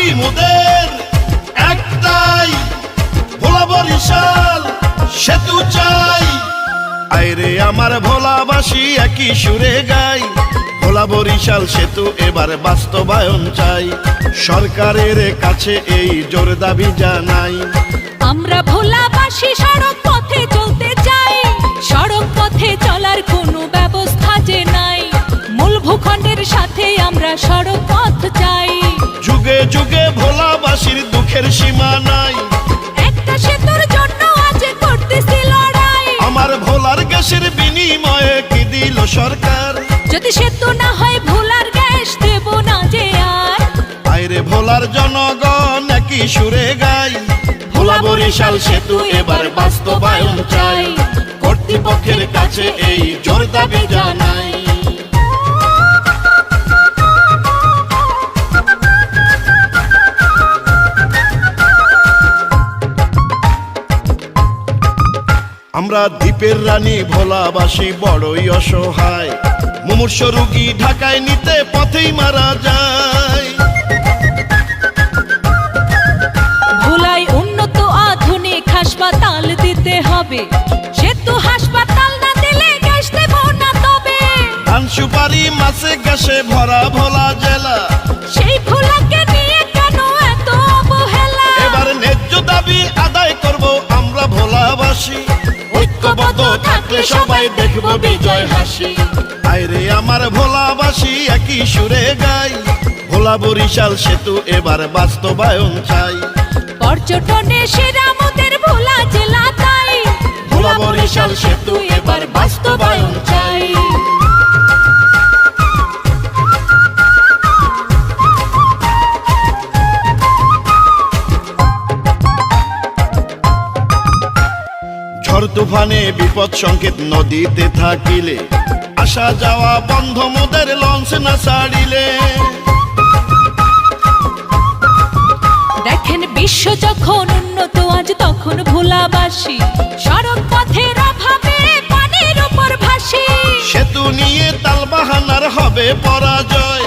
দাবি মোদের একটাই, ভোলা বরিশাল সেতু চাই। আইরে আমার ভোলাবাসী একই সুরে গাই, ভোলা বরিশাল সেতু এবার বাস্তবায়ন চাই। সরকারের কাছে এই জোর দাবি জানাই। আমরা ভোলাবাসী সড়ক পথে চলতে চাই, সড়ক পথে চলার কোনো ব্যবস্থা যে নাই। মূল ভূখণ্ডের সাথে আমরা সড়ক পথ চাই। যুগে যুগে ভোলাবাসীর দুঃখের সীমা নাই, একটা সেতুর জন্য আজ করতেছি লড়াই। আমার ভোলার গ্যাসের বিনিময়ে কি দিল সরকার? যদি সেতু না হয় ভোলার গ্যাস দেব না যে আর। আইরে ভোলার জনগণ একই সুরে গাই, ভোলা বরিশাল সেতু এবার বাস্তবায়ন চাই। কর্তৃপক্ষের কাছে এই জোর দাবি জানাই। আমরা দ্বীপের রানী ভোলাবাসী বড়ই অসহায়, মুমূর্ষ রোগী ঢাকায় নিতে পথেই মারা যায়। ভোলায় উন্নত আধুনিক হাসপাতাল দিতে হবে, সেতু হাসপাতাল না দিলে গ্যাস দেব না তবে। ধান সুপারি মাছে গ্যাসে ভরা ভোলা জেলা, সেই ভোলাকে নিয়ে কেন এত অবহেলা? এবার ন্যায্য দাবি আদায় করব আমরা ভোলাবাসী। ঐক্যবদ্ধ থাকলে সবাই দেখব বিজয় হাসি। আইরে আমার ভোলাবাসী একই সুরে গাই, ভোলা বরিশাল সেতু এবার বাস্তবায়ন চাই। পর্যটনে সেরা মোদের ভোলা জেলা তাই, ভোলা বরিশাল সেতু এবার বাস্তবায়ন চাই। ঝড় তুফানে বিপদ সংকেত নদীতে থাকিলে, আসা যাওয়া বন্ধ মোদের লঞ্চ না ছাড়িলে। দেখেন বিশ্ব যখন উন্নত আজ তখন ভোলাবাসী সড়ক পথের অভাবে পানির উপর ভাসি। সেতু নিয়ে তালবাহানার হবে পরাজয়,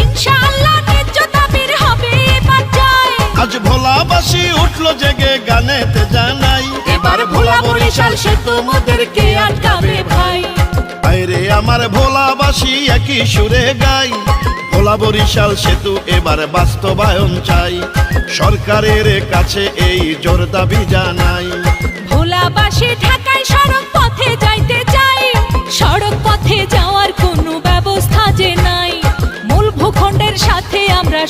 ইনশাআল্লাহ ন্যায্য দাবির হবে এবার জয়। আজ ভোলাবাসী উঠলো জেগে গানেতে জানাই, এবার ভোলা বরিশাল সেতু মোদেরকে আটকাবে ভাই। আইরে আমার ভোলাবাসী একই সুরে গাই, ভোলা বরিশাল সেতু এবার বাস্তবায়ন চাই। সরকারের কাছে এই জোর দাবি জানাই। ভোলাবাসী ঢাকায় সড়ক পথে যাইতে চাই, সড়ক পথে যাওয়ার কোনো ব্যবস্থা যে নাই। মূল ভূখণ্ডের সাথে আমরা